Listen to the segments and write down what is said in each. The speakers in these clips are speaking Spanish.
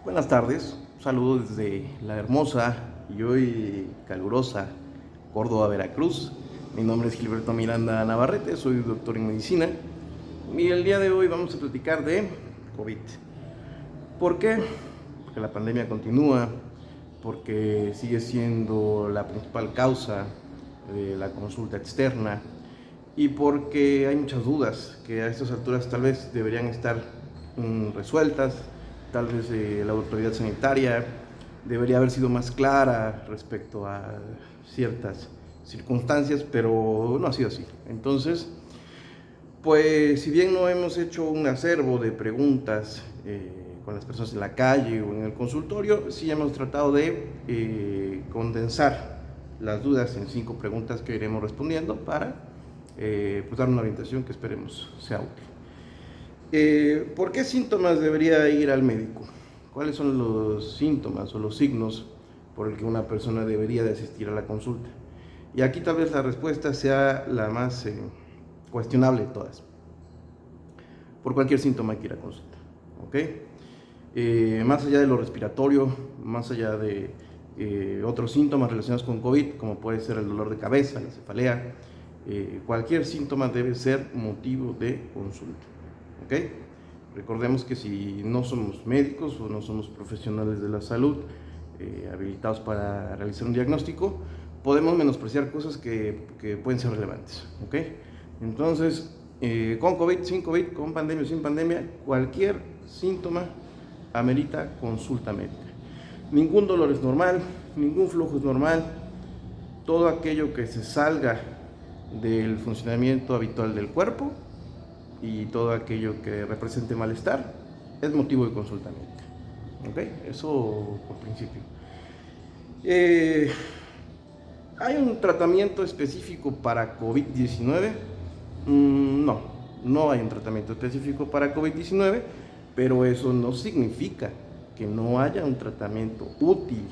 Buenas tardes, un saludo desde la hermosa y hoy calurosa Córdoba, Veracruz. Mi nombre es Gilberto Miranda Navarrete, soy doctor en medicina y el día de hoy vamos a platicar de COVID. ¿Por qué? Porque la pandemia continúa, porque sigue siendo la principal causa de la consulta externa y porque hay muchas dudas que a estas alturas tal vez deberían estar resueltas. Tal vez la autoridad sanitaria debería haber sido más clara respecto a ciertas circunstancias, pero no ha sido así. Entonces, pues si bien no hemos hecho un acervo de preguntas con las personas en la calle o en el consultorio, sí hemos tratado de condensar las dudas en 5 preguntas que iremos respondiendo para pues dar una orientación que esperemos sea útil. ¿Por qué síntomas debería ir al médico? ¿Cuáles son los síntomas o los signos por el que una persona debería de asistir a la consulta? Y aquí tal vez la respuesta sea la más cuestionable de todas. Por cualquier síntoma hay que ir a consulta, ¿ok? Más allá de lo respiratorio, más allá de otros síntomas relacionados con COVID, como puede ser el dolor de cabeza, la cefalea, cualquier síntoma debe ser motivo de consulta. ¿Ok? Recordemos que si no somos médicos o no somos profesionales de la salud habilitados para realizar un diagnóstico, podemos menospreciar cosas que pueden ser relevantes. ¿Ok? Entonces, con COVID, sin COVID, con pandemia o sin pandemia, cualquier síntoma amerita consulta médica. Ningún dolor es normal, ningún flujo es normal, todo aquello que se salga del funcionamiento habitual del cuerpo y todo aquello que represente malestar es motivo de consulta médica. ¿Ok? Eso por principio. ¿Hay un tratamiento específico para COVID-19? No hay un tratamiento específico para COVID-19, pero eso no significa que no haya un tratamiento útil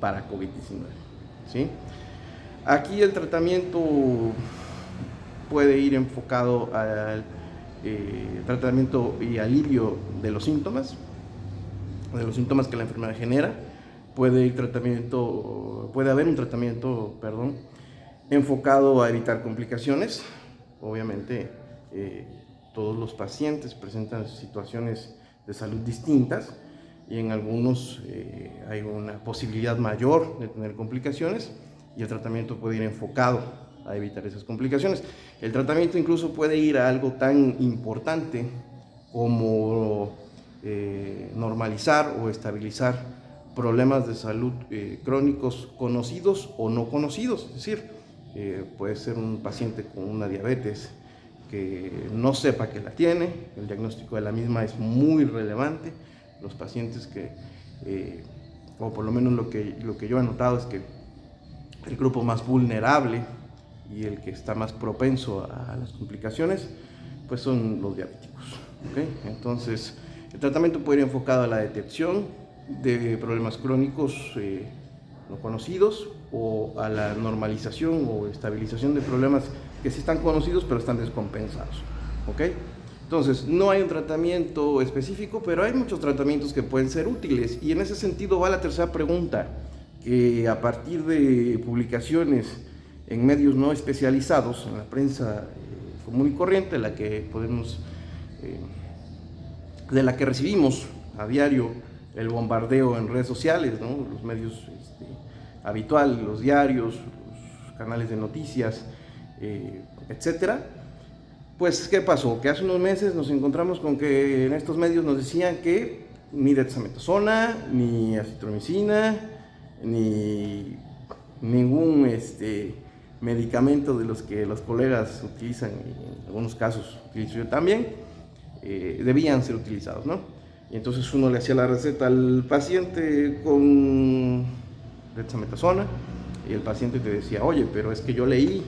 para COVID-19. ¿Sí? Aquí el tratamiento puede ir enfocado al tratamiento y alivio de los síntomas que la enfermedad genera. Puede haber un tratamiento, enfocado a evitar complicaciones. Obviamente, todos los pacientes presentan situaciones de salud distintas y en algunos hay una posibilidad mayor de tener complicaciones y el tratamiento puede ir enfocado a evitar esas complicaciones. El tratamiento incluso puede ir a algo tan importante como normalizar o estabilizar problemas de salud crónicos conocidos o no conocidos. Es decir, puede ser un paciente con una diabetes que no sepa que la tiene, el diagnóstico de la misma es muy relevante. Los pacientes que, o por lo menos lo que yo he notado es que el grupo más vulnerable y el que está más propenso a las complicaciones, pues son los diabéticos. ¿Okay? Entonces, el tratamiento puede ir enfocado a la detección de problemas crónicos no conocidos o a la normalización o estabilización de problemas que sí están conocidos pero están descompensados. ¿Okay? Entonces, no hay un tratamiento específico, pero hay muchos tratamientos que pueden ser útiles. Y en ese sentido va la tercera pregunta, que a partir de publicaciones en medios no especializados, en la prensa común y corriente, de la que recibimos a diario el bombardeo en redes sociales, ¿no? Los medios habituales, los diarios, los canales de noticias, etcétera. Pues, ¿qué pasó? Que hace unos meses nos encontramos con que en estos medios nos decían que ni dexametasona, ni acitromicina, ni ningún medicamento de los que los colegas utilizan, en algunos casos utilizo yo también, debían ser utilizados, ¿no? Y entonces uno le hacía la receta al paciente con dexametasona y el paciente te decía, oye, pero es que yo leí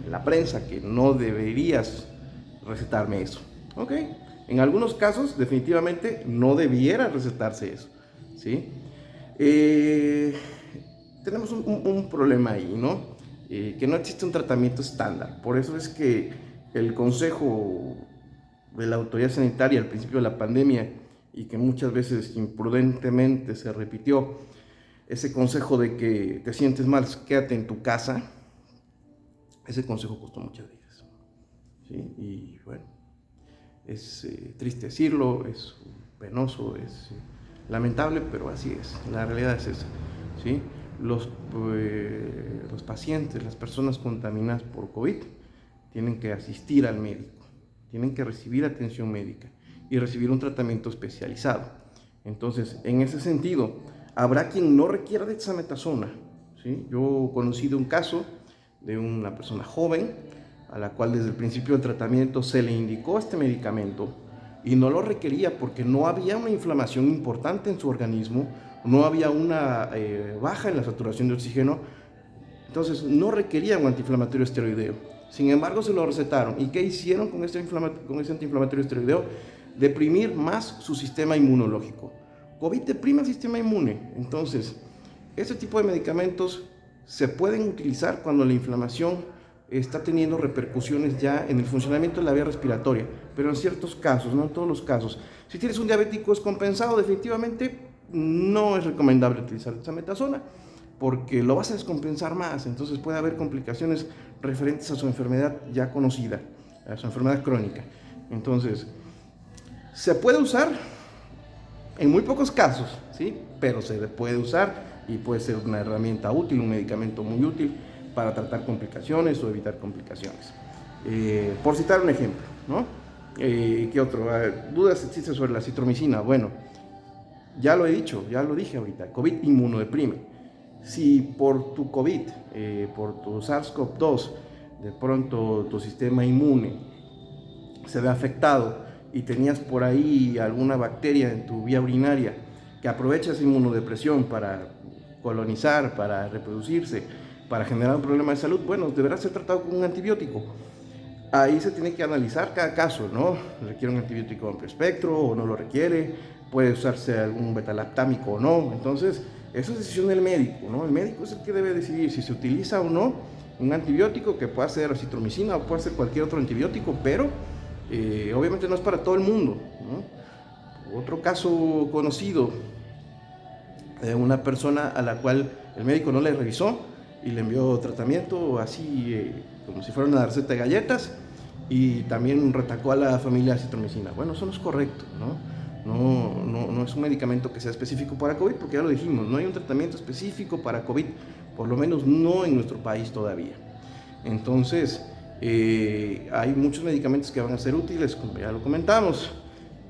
en la prensa que no deberías recetarme eso. ¿Ok? En algunos casos definitivamente no debiera recetarse eso, ¿sí? Tenemos un problema ahí, ¿no? Que no existe un tratamiento estándar. Por eso es que el consejo de la autoridad sanitaria al principio de la pandemia y que muchas veces imprudentemente se repitió ese consejo de que te sientes mal, quédate en tu casa, ese consejo costó muchas vidas, ¿sí? Y bueno, es triste decirlo, es penoso, es lamentable, pero así es, la realidad es esa, ¿sí? Los pacientes, las personas contaminadas por COVID, tienen que asistir al médico, tienen que recibir atención médica y recibir un tratamiento especializado. Entonces, en ese sentido, habrá quien no requiera de dexametasona, ¿sí? Yo he conocido un caso de una persona joven a la cual desde el principio del tratamiento se le indicó este medicamento y no lo requería porque no había una inflamación importante en su organismo, no había una baja en la saturación de oxígeno, entonces no requería un antiinflamatorio esteroideo. Sin embargo, se lo recetaron. ¿Y qué hicieron con ese antiinflamatorio esteroideo? Deprimir más su sistema inmunológico. COVID deprime el sistema inmune. Entonces, este tipo de medicamentos se pueden utilizar cuando la inflamación está teniendo repercusiones ya en el funcionamiento de la vía respiratoria, pero en ciertos casos, no en todos los casos. Si tienes un diabético descompensado, definitivamente no es recomendable utilizar dexametasona, porque lo vas a descompensar más, entonces puede haber complicaciones referentes a su enfermedad ya conocida, a su enfermedad crónica. Entonces, se puede usar en muy pocos casos, ¿sí? Pero se puede usar y puede ser una herramienta útil, un medicamento muy útil para tratar complicaciones o evitar complicaciones. Por citar un ejemplo, ¿no? ¿Qué otro? ¿Dudas existen sobre la citromicina? Bueno, ya lo he dicho, ya lo dije ahorita, COVID inmunodeprime. Si por tu COVID, por tu SARS-CoV-2, de pronto tu sistema inmune se ve afectado y tenías por ahí alguna bacteria en tu vía urinaria que aprovecha esa inmunodepresión para colonizar, para reproducirse, para generar un problema de salud, bueno, deberá ser tratado con un antibiótico. Ahí se tiene que analizar cada caso, ¿no? ¿Requiere un antibiótico amplio espectro o no lo requiere? ¿Puede usarse algún betalactámico o no? Entonces, eso es decisión del médico, ¿no? El médico es el que debe decidir si se utiliza o no un antibiótico, que pueda ser citromicina o puede ser cualquier otro antibiótico, pero obviamente no es para todo el mundo, ¿no? Otro caso conocido de una persona a la cual el médico no le revisó y le envió tratamiento así como si fuera una receta de galletas y también retacó a la familia citromicina. Bueno, eso no es correcto, ¿no? No es un medicamento que sea específico para COVID, porque ya lo dijimos, no hay un tratamiento específico para COVID, por lo menos no en nuestro país todavía. Entonces, hay muchos medicamentos que van a ser útiles, como ya lo comentamos,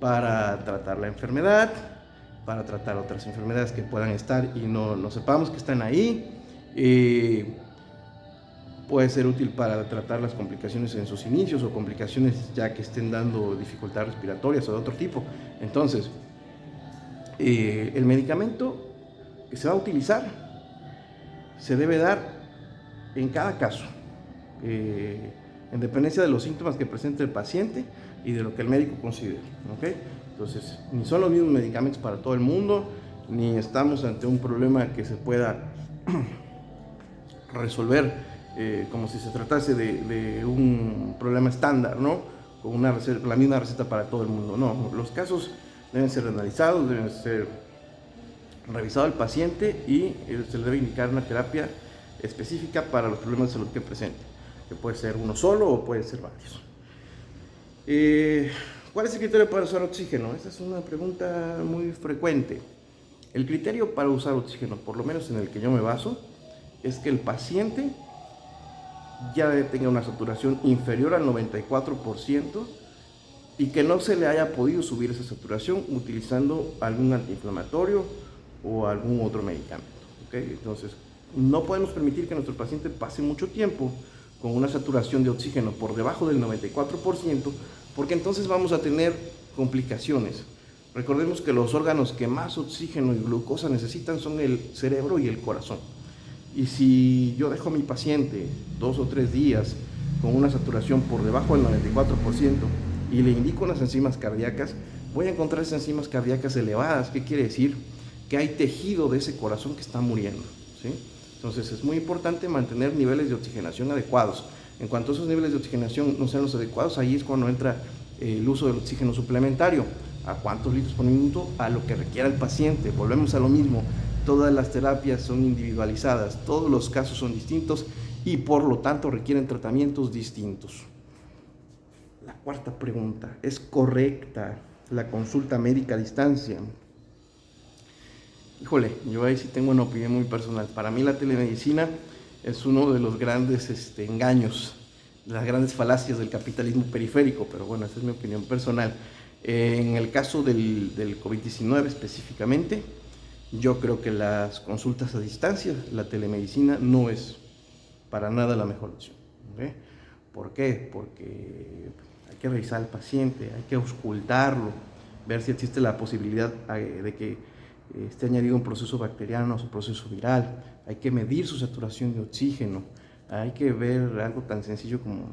para tratar la enfermedad, para tratar otras enfermedades que puedan estar y no sepamos que están ahí. Puede ser útil para tratar las complicaciones en sus inicios o complicaciones ya que estén dando dificultades respiratorias o de otro tipo. Entonces, el medicamento que se va a utilizar se debe dar en cada caso, en dependencia de los síntomas que presente el paciente y de lo que el médico considere, ¿okay? Entonces, ni son los mismos medicamentos para todo el mundo, ni estamos ante un problema que se pueda resolver como si se tratase de un problema estándar, ¿no? Con la misma receta para todo el mundo. No, los casos deben ser analizados, deben ser revisado el paciente y se le debe indicar una terapia específica para los problemas de salud que presente, que puede ser uno solo o puede ser varios. ¿Cuál es el criterio para usar oxígeno? Esta es una pregunta muy frecuente. El criterio para usar oxígeno, por lo menos en el que yo me baso, es que el paciente ya tenga una saturación inferior al 94% y que no se le haya podido subir esa saturación utilizando algún antiinflamatorio o algún otro medicamento, ¿okay? Entonces, no podemos permitir que nuestro paciente pase mucho tiempo con una saturación de oxígeno por debajo del 94%, porque entonces vamos a tener complicaciones. Recordemos que los órganos que más oxígeno y glucosa necesitan son el cerebro y el corazón. Y si yo dejo a mi paciente 2 o 3 días con una saturación por debajo del 94% y le indico unas enzimas cardíacas, voy a encontrar esas enzimas cardíacas elevadas. ¿Qué quiere decir? Que hay tejido de ese corazón que está muriendo, ¿sí? Entonces es muy importante mantener niveles de oxigenación adecuados. En cuanto a esos niveles de oxigenación no sean los adecuados, ahí es cuando entra el uso del oxígeno suplementario. ¿A cuántos litros por minuto? A lo que requiera el paciente. Volvemos a lo mismo. Todas las terapias son individualizadas, todos los casos son distintos y por lo tanto requieren tratamientos distintos. La cuarta pregunta, ¿es correcta la consulta médica a distancia? Híjole, yo ahí sí tengo una opinión muy personal. Para mí la telemedicina es uno de los grandes engaños, de las grandes falacias del capitalismo periférico, pero bueno, esa es mi opinión personal. En el caso del COVID-19 específicamente, yo creo que las consultas a distancia, la telemedicina, no es para nada la mejor opción. ¿Okay? ¿Por qué? Porque hay que revisar al paciente, hay que auscultarlo, ver si existe la posibilidad de que esté añadido un proceso bacteriano o un proceso viral, hay que medir su saturación de oxígeno, hay que ver algo tan sencillo como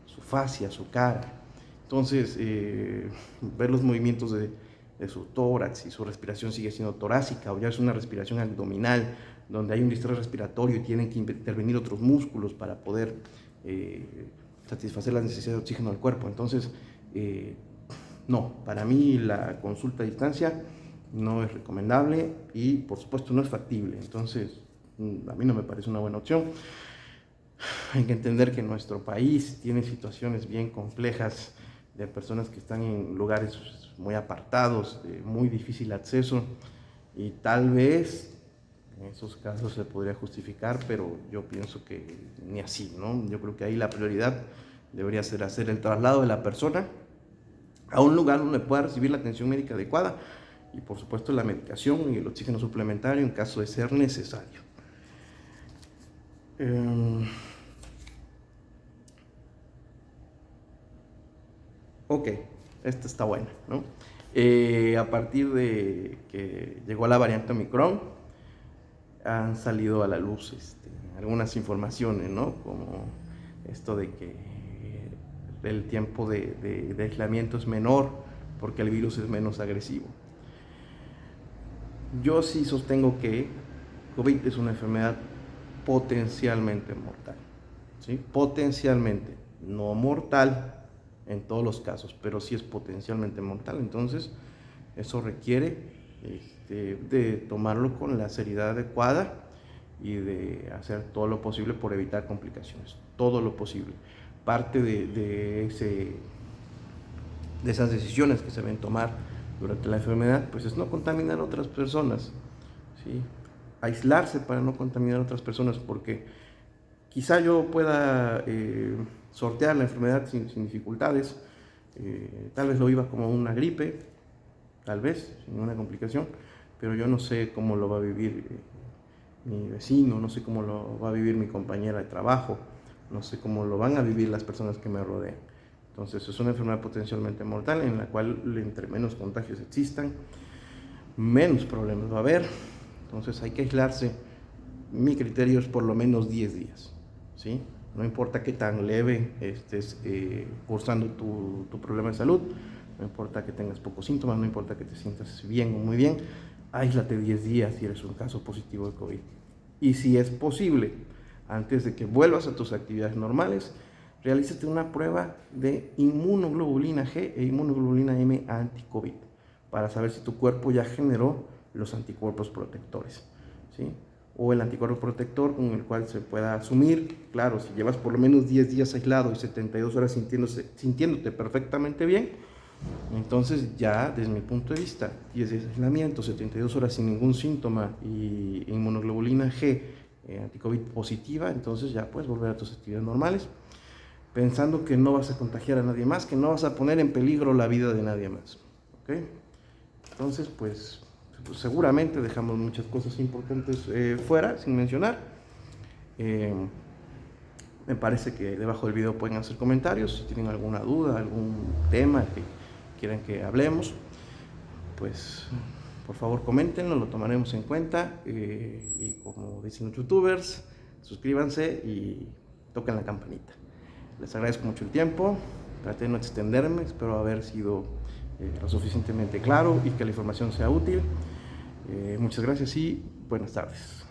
su fascia, su cara. Entonces, ver los movimientos de su tórax, si su respiración sigue siendo torácica o ya es una respiración abdominal, donde hay un distrés respiratorio y tienen que intervenir otros músculos para poder satisfacer las necesidades de oxígeno del cuerpo. Entonces, no, para mí la consulta a distancia no es recomendable y por supuesto no es factible. Entonces, a mí no me parece una buena opción. Hay que entender que nuestro país tiene situaciones bien complejas de personas que están en lugares muy apartados, de muy difícil acceso, y tal vez en esos casos se podría justificar, pero yo pienso que ni así, ¿no? Yo creo que ahí la prioridad debería ser hacer el traslado de la persona a un lugar donde pueda recibir la atención médica adecuada y por supuesto la medicación y el oxígeno suplementario en caso de ser necesario. Ok, esta está buena, ¿no? A partir de que llegó la variante Omicron, han salido a la luz algunas informaciones, ¿no? Como esto de que el tiempo de aislamiento es menor porque el virus es menos agresivo. Yo sí sostengo que COVID es una enfermedad potencialmente mortal, ¿sí? Potencialmente, no mortal en todos los casos, pero sí es potencialmente mortal. Entonces, eso requiere de tomarlo con la seriedad adecuada y de hacer todo lo posible por evitar complicaciones, todo lo posible. Parte de esas decisiones que se deben tomar durante la enfermedad, pues es no contaminar a otras personas, ¿sí? Aislarse para no contaminar a otras personas, porque quizá yo pueda sortear la enfermedad sin dificultades, tal vez lo viva como una gripe, tal vez, sin una complicación, pero yo no sé cómo lo va a vivir mi vecino, no sé cómo lo va a vivir mi compañera de trabajo, no sé cómo lo van a vivir las personas que me rodean. Entonces es una enfermedad potencialmente mortal en la cual entre menos contagios existan, menos problemas va a haber. Entonces hay que aislarse. Mi criterio es por lo menos 10 días, ¿sí? No importa qué tan leve estés cursando tu problema de salud, no importa que tengas pocos síntomas, no importa que te sientas bien o muy bien, aíslate 10 días si eres un caso positivo de COVID. Y si es posible, antes de que vuelvas a tus actividades normales, realízate una prueba de inmunoglobulina G e inmunoglobulina M anti-COVID para saber si tu cuerpo ya generó los anticuerpos protectores, ¿sí? O el anticuerpo protector con el cual se pueda asumir, claro, si llevas por lo menos 10 días aislado y 72 horas sintiéndote perfectamente bien, entonces ya desde mi punto de vista, 10 días de aislamiento, 72 horas sin ningún síntoma y inmunoglobulina G anticovid positiva, entonces ya puedes volver a tus actividades normales, pensando que no vas a contagiar a nadie más, que no vas a poner en peligro la vida de nadie más, ¿ok? Entonces, pues seguramente dejamos muchas cosas importantes fuera, sin mencionar. Me parece que debajo del video pueden hacer comentarios, si tienen alguna duda, algún tema que quieran que hablemos, pues por favor coméntenlo, lo tomaremos en cuenta, y como dicen los youtubers, suscríbanse y toquen la campanita. Les agradezco mucho el tiempo, traté de no extenderme, espero haber sido lo suficientemente claro y que la información sea útil. Muchas gracias y buenas tardes.